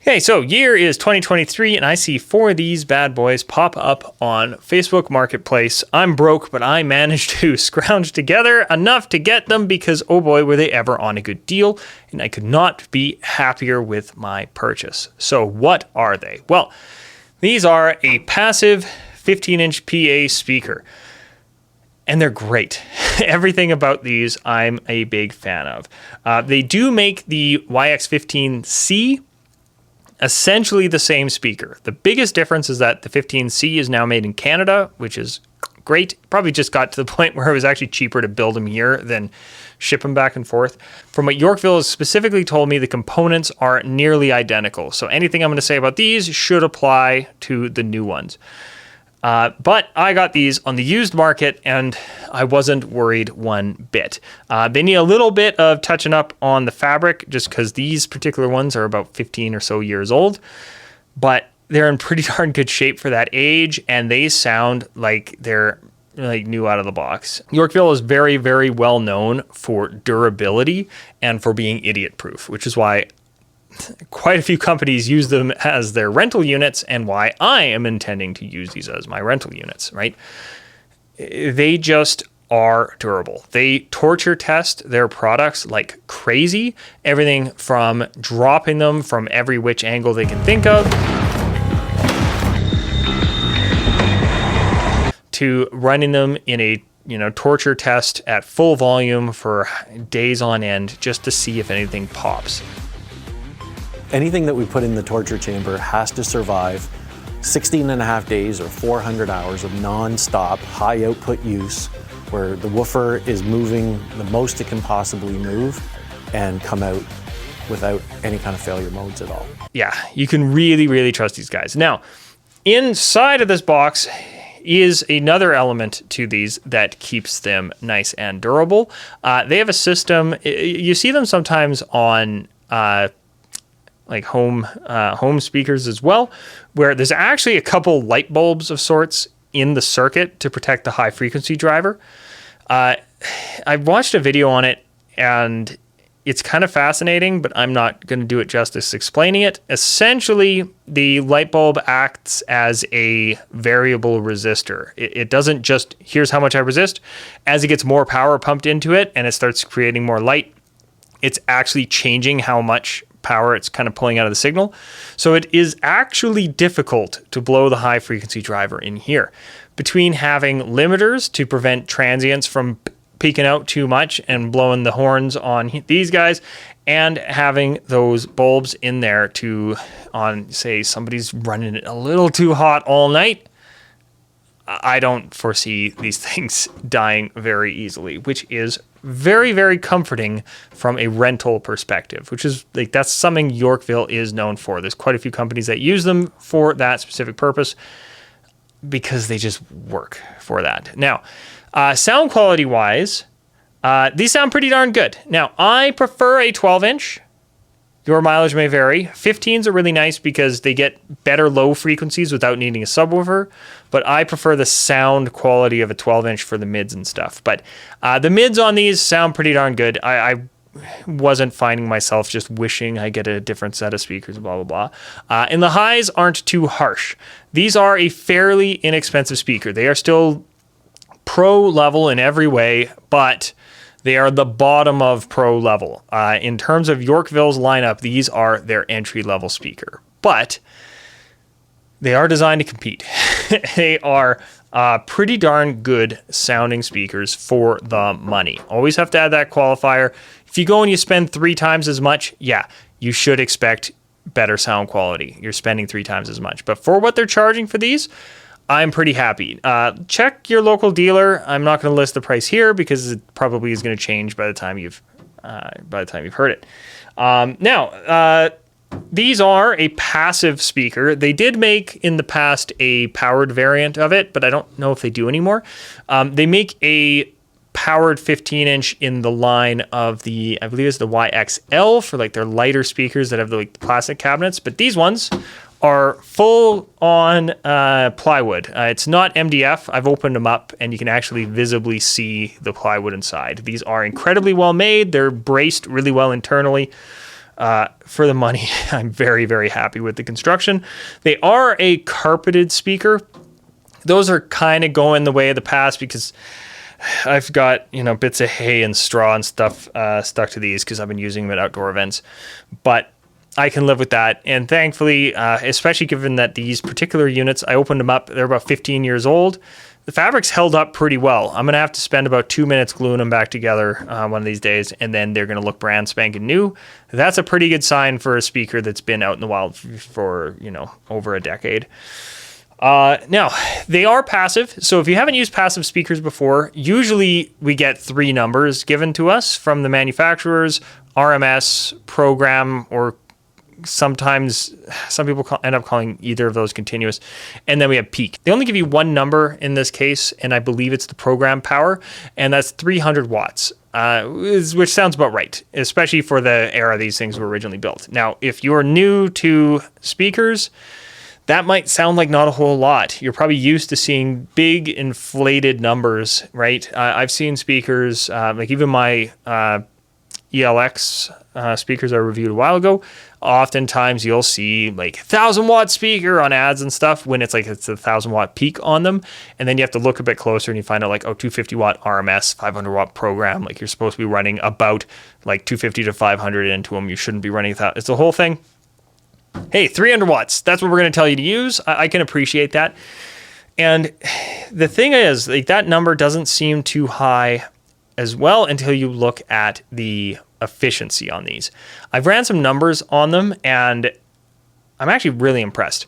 Okay, so year is 2023, and I see 4 of these bad boys pop up on Facebook Marketplace. I'm broke, but I managed to scrounge together enough to get them because, oh boy, were they ever on a good deal, and I could not be happier with my purchase. So what are they? Well, these are a passive 15-inch PA speaker, and they're great. Everything about these I'm a big fan of. They do make the YX15C essentially the same speaker. The biggest difference is that the 15C is now made in Canada, which is great. Probably just got to the point where it was actually cheaper to build them here than ship them back and forth. From what Yorkville has specifically told me, the components are nearly identical. So anything I'm going to say about these should apply to the new ones. But I got these on the used market, and I wasn't worried one bit. They need a little bit of touching up on the fabric, just because these particular ones are about 15 or so years old. But they're in pretty darn good shape for that age, and they sound like they're like new out of the box. Yorkville is very, very well known for durability and for being idiot-proof, which is why quite a few companies use them as their rental units, and why I am intending to use these as my rental units, right? They just are durable. They torture test their products like crazy. Everything from dropping them from every which angle they can think of to running them in a torture test at full volume for days on end just to see if anything pops. Anything that we put in the torture chamber has to survive 16 and a half days or 400 hours of non-stop high output use where the woofer is moving the most it can possibly move and come out without any kind of failure modes at all. Yeah, you can really, really trust these guys. Now, inside of this box is another element to these that keeps them nice and durable. They have a system, you see them sometimes on like home speakers as well, where there's actually a couple light bulbs of sorts in the circuit to protect the high frequency driver. I watched a video on it, and it's kind of fascinating, but I'm not going to do it justice explaining it. Essentially, the light bulb acts as a variable resistor. It doesn't just, here's how much I resist. As it gets more power pumped into it and it starts creating more light, it's actually changing how much power it's kind of pulling out of the signal. So it is actually difficult to blow the high frequency driver in here. Between having limiters to prevent transients from peaking out too much and blowing the horns on these guys, and having those bulbs in there to, on say somebody's running it a little too hot all night, I don't foresee these things dying very easily, which is very, very comforting from a rental perspective, which is like, that's something Yorkville is known for. There's quite a few companies that use them for that specific purpose because they just work for that. Now, sound quality wise, these sound pretty darn good. Now, I prefer a 12-inch. Your mileage may vary. 15s are really nice because they get better low frequencies without needing a subwoofer, but I prefer the sound quality of a 12-inch for the mids and stuff. But the mids on these sound pretty darn good. I wasn't finding myself just wishing I get a different set of speakers, blah, blah, blah. And the highs aren't too harsh. These are a fairly inexpensive speaker. They are still pro level in every way, but they are the bottom of pro level. In terms of Yorkville's lineup, these are their entry-level speaker. But they are designed to compete. They are pretty darn good sounding speakers for the money. Always have to add that qualifier. If you go and you spend 3 times as much, yeah, you should expect better sound quality. You're spending 3 times as much. But for what they're charging for these, I'm pretty happy. Check your local dealer. I'm not going to list the price here because it probably is going to change by the time you've heard it. Now, these are a passive speaker. They did make in the past a powered variant of it, but I don't know if they do anymore. They make a powered 15-inch in the line of the, I believe it's the YXL for like their lighter speakers that have the like plastic cabinets. But these ones are full on plywood. It's not MDF. I've opened them up and you can actually visibly see the plywood inside. These are incredibly well made. They're braced really well internally. For the money, I'm very, very happy with the construction. They are a carpeted speaker. Those are kind of going the way of the past because I've got, bits of hay and straw and stuff stuck to these because I've been using them at outdoor events. But I can live with that. And thankfully, especially given that these particular units, I opened them up, they're about 15 years old. The fabric's held up pretty well. I'm going to have to spend about 2 minutes gluing them back together one of these days, and then they're going to look brand spanking new. That's a pretty good sign for a speaker that's been out in the wild for, over a decade. Now, they are passive. So if you haven't used passive speakers before, usually we get 3 numbers given to us from the manufacturers: RMS, program, or sometimes some people end up calling either of those continuous. And then we have peak. They only give you 1 number in this case, and I believe it's the program power, and that's 300 watts, which sounds about right, especially for the era these things were originally built. Now, if you're new to speakers, that might sound like not a whole lot. You're probably used to seeing big inflated numbers, right? I've seen speakers, like even my ELX speakers I reviewed a while ago. Oftentimes you'll see like 1,000-watt speaker on ads and stuff when it's a 1,000-watt peak on them. And then you have to look a bit closer and you find out 250-watt RMS, 500-watt program. Like you're supposed to be running about 250 to 500 into them. You shouldn't be running that. It's the whole thing. Hey, 300 watts. That's what we're going to tell you to use. I can appreciate that. And the thing is, that number doesn't seem too high as well until you look at the efficiency on these. I've ran some numbers on them and I'm actually really impressed.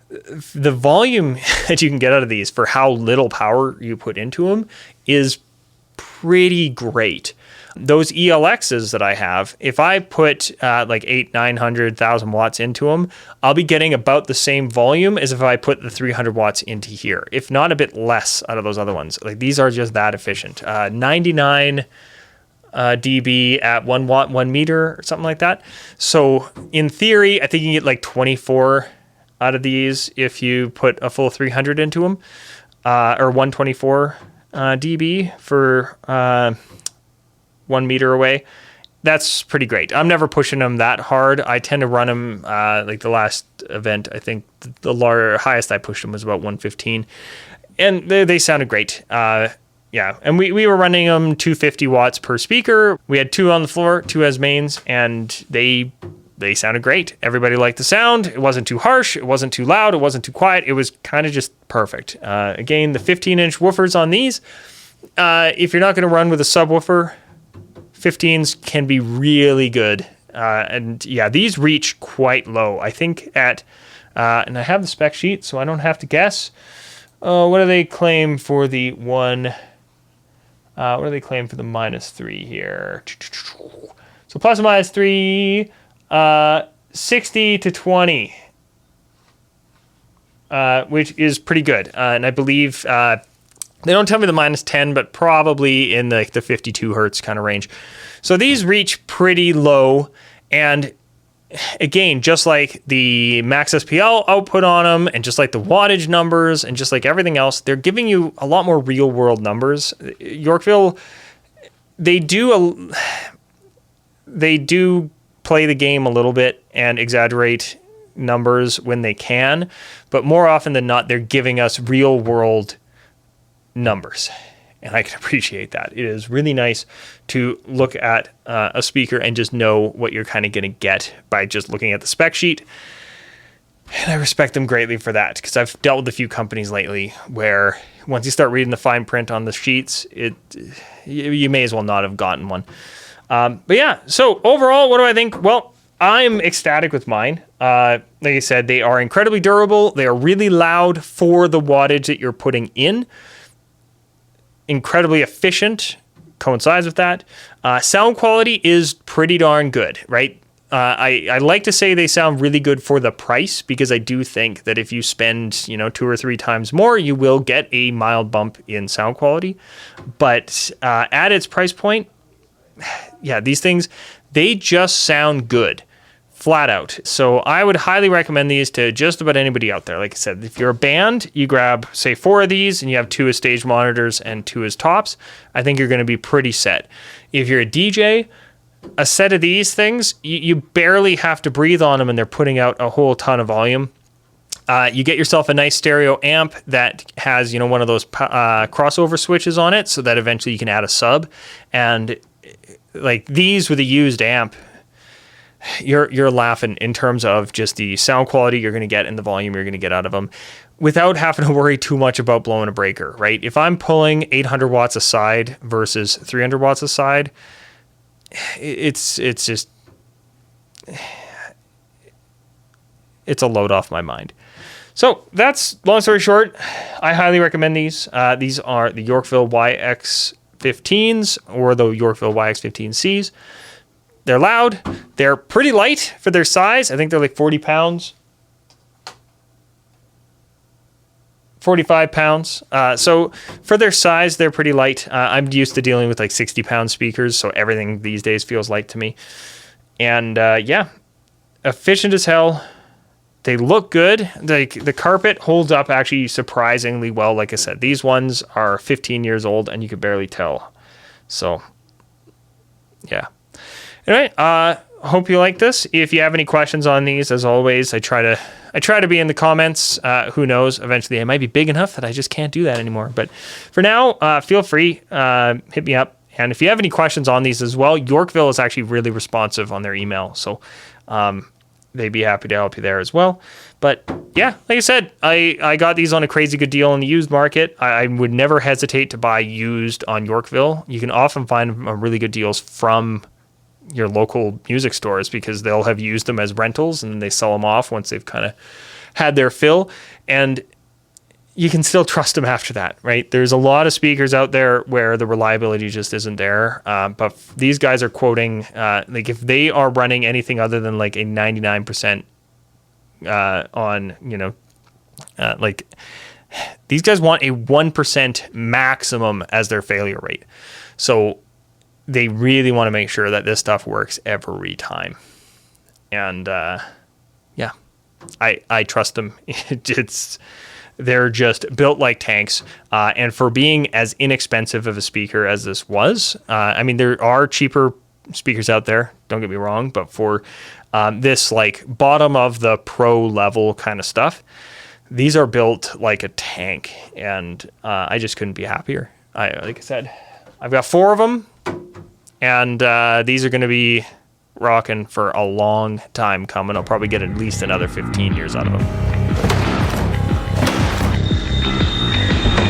The volume that you can get out of these for how little power you put into them is pretty great. Those ELXs that I have, if I put 800, 900, 1,000 watts into them, I'll be getting about the same volume as if I put the 300 watts into here, if not a bit less out of those other ones. These are just that efficient. 99 dB at 1 watt, 1 meter, or something like that. So in theory, I think you can get 24 out of these if you put a full 300 into them, or 124 dB for 1 meter away. That's pretty great. I'm never pushing them that hard. I tend to run them the last event. I think the highest I pushed them was about 115, and they sounded great. Yeah, and we were running them 250 watts per speaker. We had 2 on the floor, 2 as mains, and they sounded great. Everybody liked the sound. It wasn't too harsh. It wasn't too loud. It wasn't too quiet. It was kind of just perfect. Again, the 15-inch woofers on these, if you're not going to run with a subwoofer, 15s can be really good. And yeah, these reach quite low. I think and I have the spec sheet, so I don't have to guess. What do they claim for the one? What do they claim for the -3 here? So plus or minus 3, 60 to 20, which is pretty good. And I believe they don't tell me the -10, but probably in the 52 hertz kind of range. So these reach pretty low. And again, just like the max SPL output on them, and just like the wattage numbers, and just like everything else, they're giving you a lot more real world numbers. Yorkville, they do play the game a little bit and exaggerate numbers when they can, but more often than not, they're giving us real world numbers, and I can appreciate that. It is really nice to look at a speaker and just know what you're kind of going to get by just looking at the spec sheet, and I respect them greatly for that, because I've dealt with a few companies lately where once you start reading the fine print on the sheets, you may as well not have gotten one. But yeah, so overall, what do I think? Well, I'm ecstatic with mine. Like I said, they are incredibly durable. They are really loud for the wattage that you're putting in. Incredibly efficient, coincides with that. Sound quality is pretty darn good, right? I like to say they sound really good for the price, because I do think that if you spend 2 or 3 times more, you will get a mild bump in sound quality. But at its price point, yeah, these things, they just sound good. Flat out. So I would highly recommend these to just about anybody out there. Like I said, if you're a band, you grab, say, 4 of these and you have 2 as stage monitors and 2 as tops. I think you're going to be pretty set. If you're a DJ, a set of these things, you barely have to breathe on them, and they're putting out a whole ton of volume. You get yourself a nice stereo amp that has, one of those crossover switches on it, so that eventually you can add a sub. And like these with a used amp, you're laughing in terms of just the sound quality you're going to get and the volume you're going to get out of them, without having to worry too much about blowing a breaker, right? If I'm pulling 800 watts a side versus 300 watts a side, it's just, it's a load off my mind. So that's, long story short, I highly recommend these. These are the Yorkville YX15s or the Yorkville YX15Cs. They're loud. They're pretty light for their size. I think they're like 40 pounds. 45 pounds. So for their size, they're pretty light. I'm used to dealing with like 60-pound speakers, so everything these days feels light to me. And yeah, efficient as hell. They look good. The carpet holds up actually surprisingly well. Like I said, these ones are 15 years old, and you can barely tell. So, yeah. Anyway, hope you like this. If you have any questions on these, as always, I try to be in the comments. Who knows? Eventually, I might be big enough that I just can't do that anymore. But for now, feel free. Hit me up. And if you have any questions on these as well, Yorkville is actually really responsive on their email. So, they'd be happy to help you there as well. But yeah, like I said, I got these on a crazy good deal in the used market. I would never hesitate to buy used on Yorkville. You can often find really good deals from your local music stores because they'll have used them as rentals and they sell them off once they've kind of had their fill. And you can still trust them after that, right? There's a lot of speakers out there where the reliability just isn't there. But these guys are quoting, like if they are running anything other than like a 99% on, like these guys want a 1% maximum as their failure rate. So they really want to make sure that this stuff works every time. And yeah, I trust them. They're just built like tanks. And for being as inexpensive of a speaker as this was, I mean, there are cheaper speakers out there, don't get me wrong, but for this like bottom of the pro level kind of stuff, these are built like a tank. And I just couldn't be happier. Like I said, I've got 4 of them, and these are going to be rocking for a long time coming. I'll probably get at least another 15 years out of them.